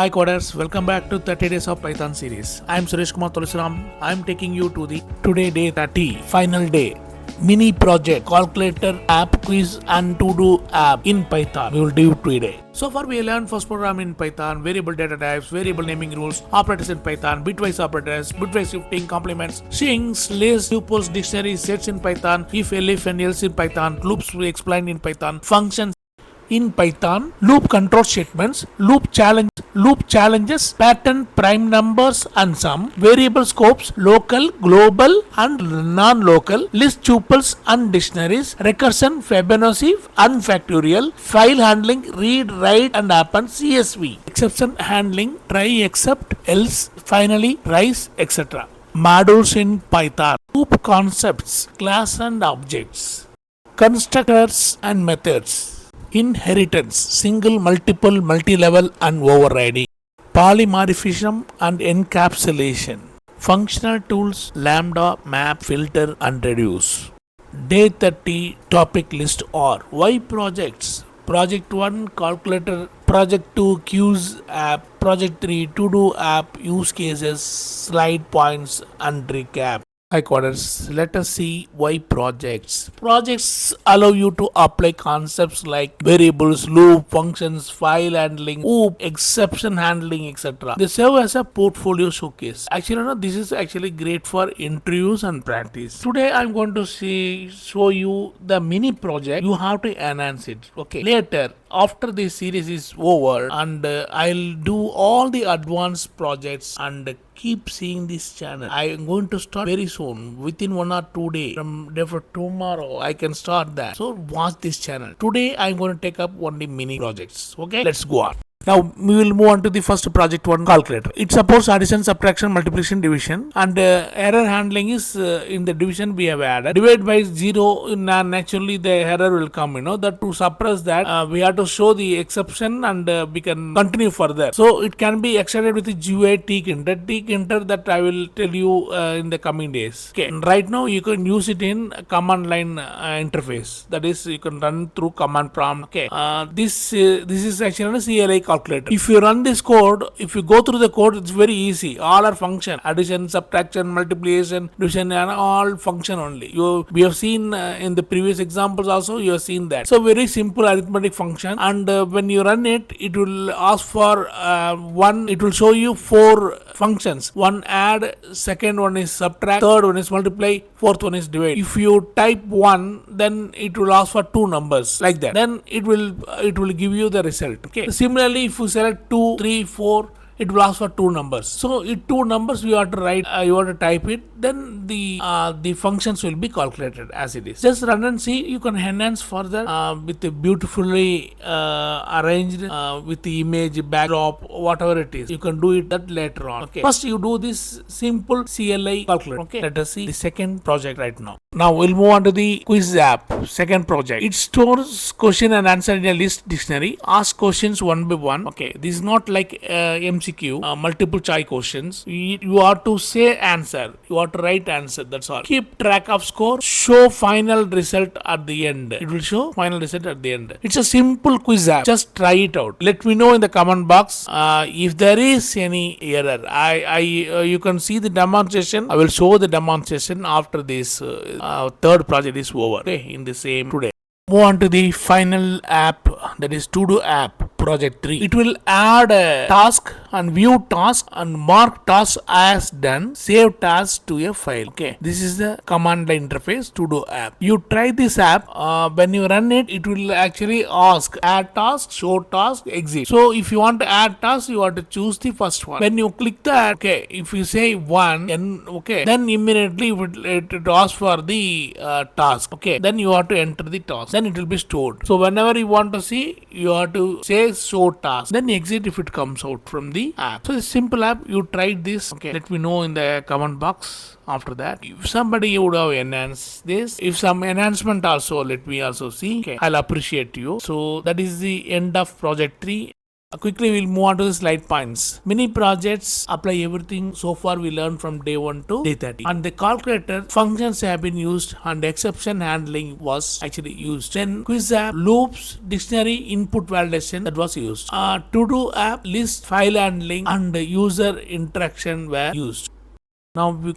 Hi coders, welcome back to 30 Days of Python series. I am Suresh Kumar Tulsiram. I am taking you to the today day 30, final day. Mini project, calculator app, quiz and to-do app in Python. We will do today. So far we learned first program in Python, variable data types, variable naming rules, operators in Python, bitwise operators, bitwise shifting, complements, strings, lists, tuples, dictionaries, sets in Python, if, elif and else in Python, loops we explained in Python, functions in Python, loop control statements, loop challenges, pattern, prime numbers and sum, variable scopes, local, global and non-local, list tuples and dictionaries, recursion, Fibonacci and factorial, file handling, read, write and append, CSV, exception handling, try, except, else, finally, rise, etc. Modules in Python, loop concepts, class and objects, constructors and methods, inheritance, single, multiple, multi-level and overriding, polymorphism and encapsulation, functional tools, lambda, map, filter and reduce. Day 30 topic list or why projects? Project 1 calculator, project 2 quiz app, project 3 to-do app, use cases, slide points and recap. Hi coders, let us see why projects. Projects allow you to apply concepts like variables, loop, functions, file handling, OOP, exception handling, etc. They serve as a portfolio showcase. Actually, no, this is actually great for interviews and practice. Today I'm going to show you the mini project. You have to enhance it. Okay. Later, after this series is over and I'll do all the advanced projects and keep seeing this channel. I am going to start very soon, within 1 or 2 days. From day for tomorrow, I can start that. So watch this channel. Today, I am going to take up only mini projects. Okay, let's go on. Now we will move on to the first project 1 calculator. It supports addition, subtraction, multiplication, division and error handling is in the division we have added. Divide by 0, naturally the error will come, that to suppress that we have to show the exception and we can continue further. So it can be extended with the GUI tkinter that I will tell you in the coming days. Okay, and right now you can use it in command line interface. That is, you can run through command prompt. Okay, this is actually a CLI calculator. If you run this code, if you go through the code, it's very easy. All are function: addition, subtraction, multiplication, division, and all function only. We have seen in the previous examples also. You have seen that. So very simple arithmetic function, and when you run it, it will ask for one. It will show you 4 functions. One add, second one is subtract, third one is multiply, fourth one is divide. If you type 1, then it will ask for 2 numbers like that. Then it will give you the result. Okay. Similarly, if you select 2, 3, 4, it will ask for 2 numbers. So, 2 numbers you have to write, you have to type it, then the functions will be calculated as it is. Just run and see. You can enhance further with the beautifully arranged with the image, backdrop, whatever it is. You can do it that later on. Okay. First, you do this simple CLI calculator. Okay. Let us see the second project right now. Now we'll move on to the quiz app, second project. It stores question and answer in a list dictionary. Ask questions one by one. Okay, this is not like MCQ, multiple choice questions. You have to say answer. You have to write answer. That's all. Keep track of score. Show final result at the end. It will show final result at the end. It's a simple quiz app. Just try it out. Let me know in the comment box if there is any error. You can see the demonstration. I will show the demonstration after this. Third project is over. Okay, in the same today. Move on to the final app, that is to-do app, project 3. It will add a task and view task and mark task as done, save task to a file. Okay, this is the command line interface to-do app. You try this app, when you run it, it will actually ask add task, show task, exit. So if you want to add task, you have to choose the first one. When you click that, okay, if you say 1, then immediately it asks for the task. Okay, then you have to enter the task. Then it will be stored. So whenever you want to see, you have to say show task. Then exit if it comes out from the app. So it's simple app. You tried this. Okay, let me know in the comment box after that. If somebody would have enhanced this, if some enhancement also, let me also see. Okay, I'll appreciate you. So that is the end of project 3. Quickly, we'll move on to the slide points. Mini projects apply everything so far we learned from day 1 to day 30. And the calculator functions have been used and exception handling was actually used. Then quiz app, loops, dictionary, input validation that was used. To do app, list, file handling, and user interaction were used. Now we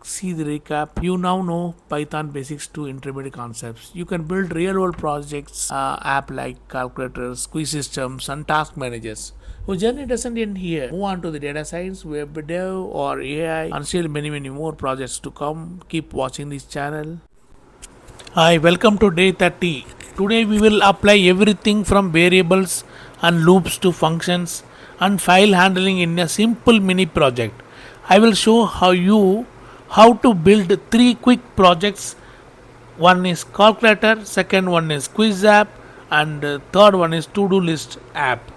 see the recap. You now know Python basics to intermediate concepts. You can build real world projects, app like calculators, quiz systems, and task managers. Your journey doesn't end here. Move on to the data science, web dev, or AI, and still many more projects to come. Keep watching this channel. Hi, welcome to day 30. Today we will apply everything from variables and loops to functions and file handling in a simple mini project. I will show how to build 3 quick projects. One is calculator, second one is quiz app, and third one is to-do list app.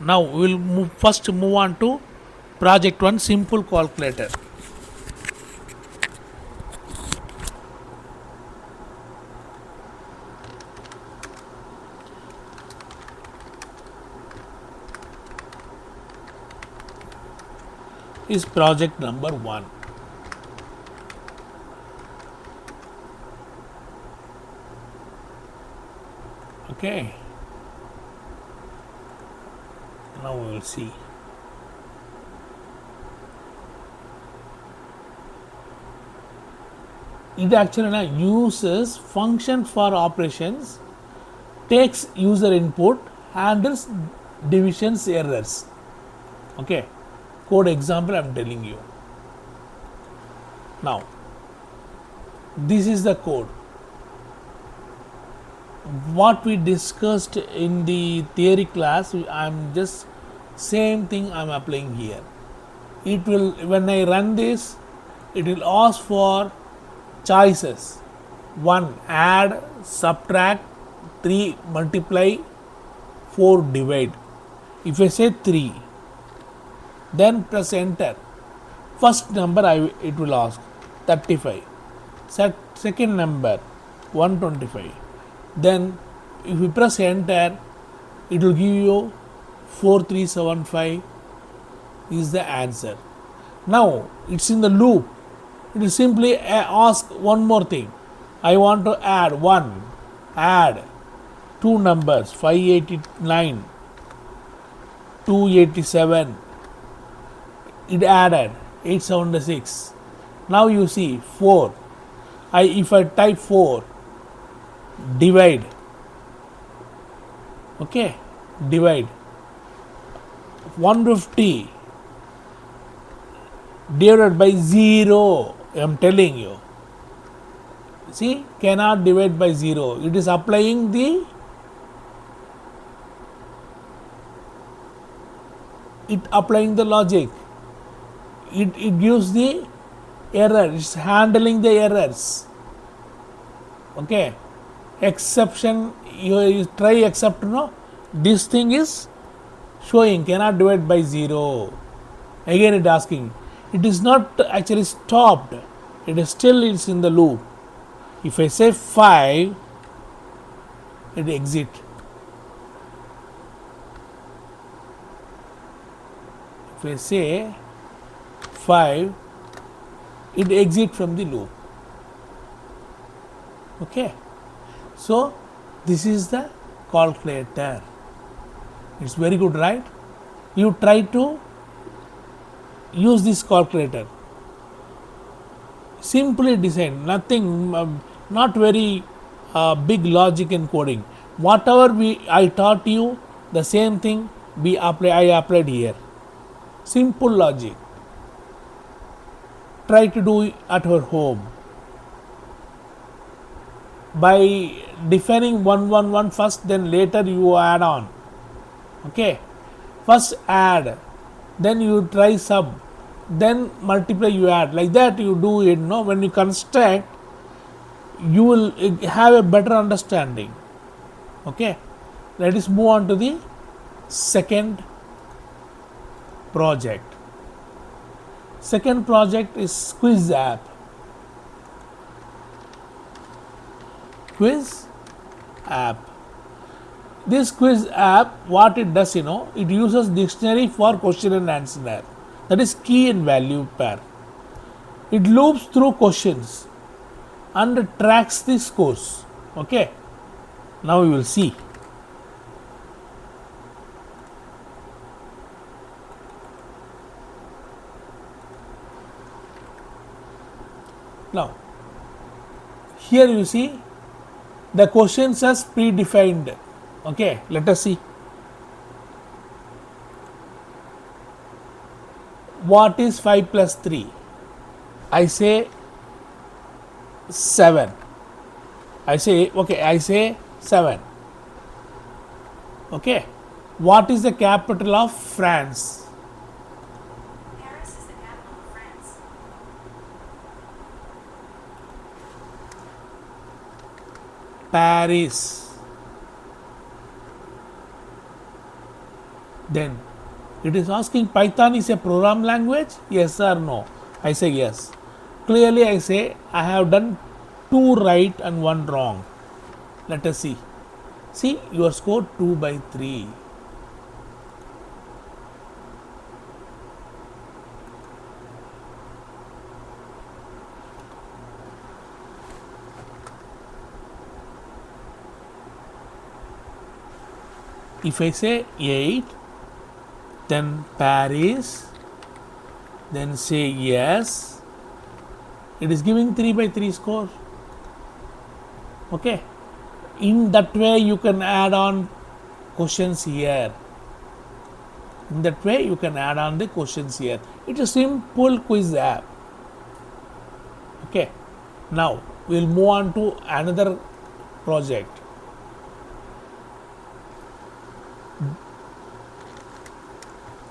Now we will first move on to project 1, simple calculator. Is project number 1. Okay. Now we will see. It actually uses function for operations, takes user input, handles divisions errors. Okay. Code example I am telling you. Now, this is the code. What we discussed in the theory class, I am just same thing I am applying here. It will, when I run this, it will ask for choices. 1 add, subtract, 3 multiply, 4 divide. If I say 3, then press enter. First number it will ask 35. Second number 125. Then if you press enter, it will give you 4375 is the answer. Now it's in the loop. It will simply ask one more thing. I want to add 2 numbers 589, 287. It added 876. Now you see 4. If I type 4, divide. Okay, divide. 150 divided by 0. I am telling you. See, cannot divide by 0. It is applying the logic. It gives the error. It's handling the errors. Okay. Exception, you try except no. This thing is showing cannot divide by 0. Again it asking. It is not actually stopped. It is still is in the loop. If I say 5, it exit. If I say 5, it exit from the loop. Okay. So this is the calculator. It's very good, right? You try to use this calculator. Simply design, nothing, not very big logic in coding. Whatever I taught you, the same thing I applied here. Simple logic. Try to do it at your home. By defining 111 first, then later you add on. Okay. First add, then you try sub, then multiply, you add. Like that you do it. No, when you construct, you will have a better understanding. Okay. Let us move on to the second project. Second project is quiz app. Quiz app. This quiz app, what it does, it uses dictionary for question and answer. That is key and value pair. It loops through questions and tracks the scores. Okay. Now we will see. Now, here you see the questions as predefined. Okay, let us see. What is 5 plus 3? I say 7. I say 7. Okay. What is the capital of France? Paris is the capital of France. Paris. Then it is asking Python is a program language? Yes or no? I say yes. Clearly I say I have done 2 right and 1 wrong. Let us see. See, your score 2 by 3. If I say 8, then Paris, then say yes, it is giving 3 by 3 score. Okay. In that way you can add on questions here. In that way you can add on the questions here. It's a simple quiz app. Okay. Now we will move on to another project.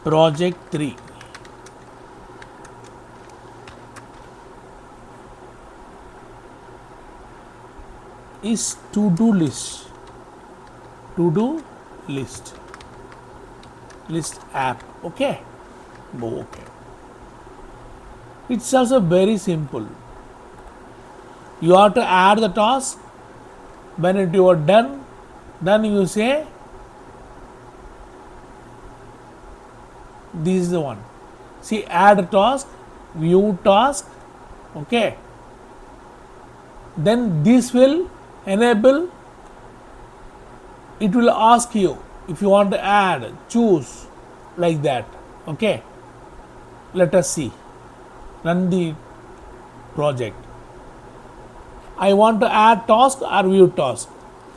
Project 3. Is to-do list. To-do list. List app. Okay. Okay. It's also very simple. You have to add the task. When you are done, then you say this is the one. See, add task, view task. Okay. Then this will enable, it will ask you if you want to add, choose, like that. Okay. Let us see. Run the project. I want to add task or view task.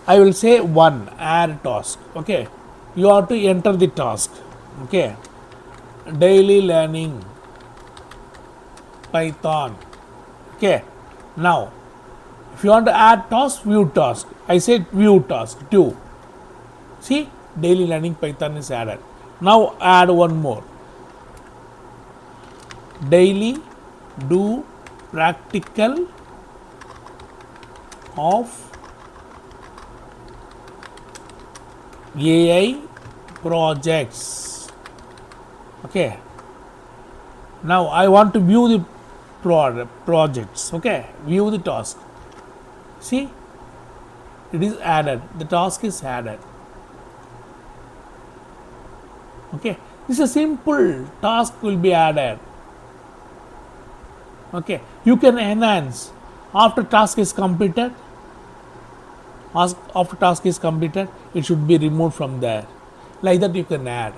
I will say 1, add task. Okay. You have to enter the task. Okay. Daily learning Python. Okay. Now, if you want to add task, view task. I said view task 2. See, daily learning Python is added. Now add one more. Daily do practical of AI projects. Okay. Now I want to view the projects. Okay. View the task. See, it is added. The task is added. Okay. This is a simple task will be added. Okay. You can enhance after task is completed. After task is completed, it should be removed from there. Like that you can add.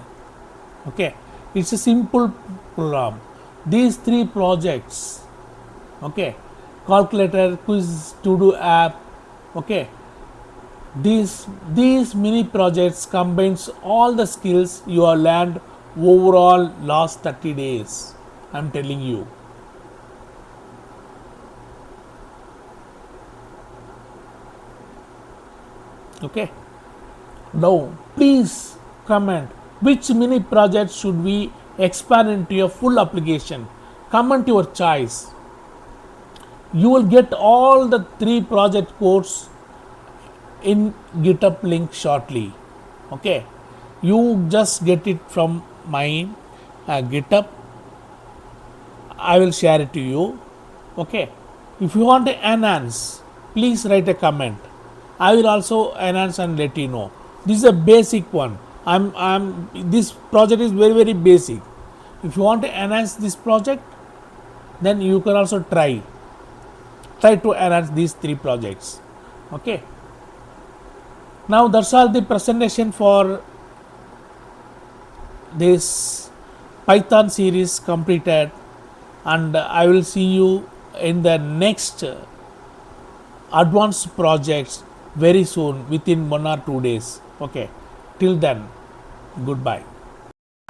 Okay. It's a simple program. These 3 projects, okay, calculator, quiz, to-do app, okay, these mini projects combines all the skills you have learned overall last 30 days. I'm telling you. Okay. Now, please comment which mini project should we expand into a full application. Comment your choice. You will get all the 3 project codes in GitHub link shortly. Okay. You just get it from my GitHub. I will share it to you. Okay. If you want to enhance, please write a comment. I will also enhance and let you know. This is a basic one. I'm this project is very very basic. If you want to enhance this project, then you can also try to enhance these three projects. Okay, now that's all the presentation for this Python series completed, and I will see you in the next advanced projects very soon, within 1 or 2 days. Okay, till then, goodbye.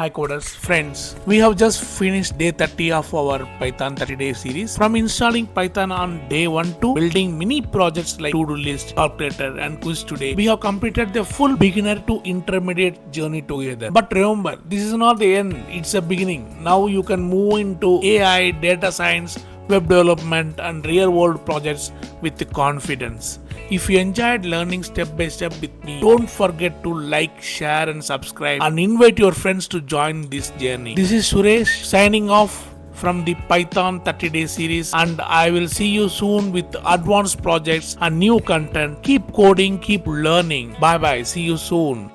Hi coders, friends. We have just finished day 30 of our Python 30-day series. From installing Python on day 1 to building mini projects like to-do list, calculator and quiz today, we have completed the full beginner to intermediate journey together. But remember, this is not the end, it's a beginning. Now you can move into AI, data science, web development and real world projects with confidence. If you enjoyed learning step by step with me, don't forget to like, share and subscribe and invite your friends to join this journey. This is Suresh signing off from the Python 30-day series, and I will see you soon with advanced projects and new content. Keep coding, keep learning. Bye bye, see you soon.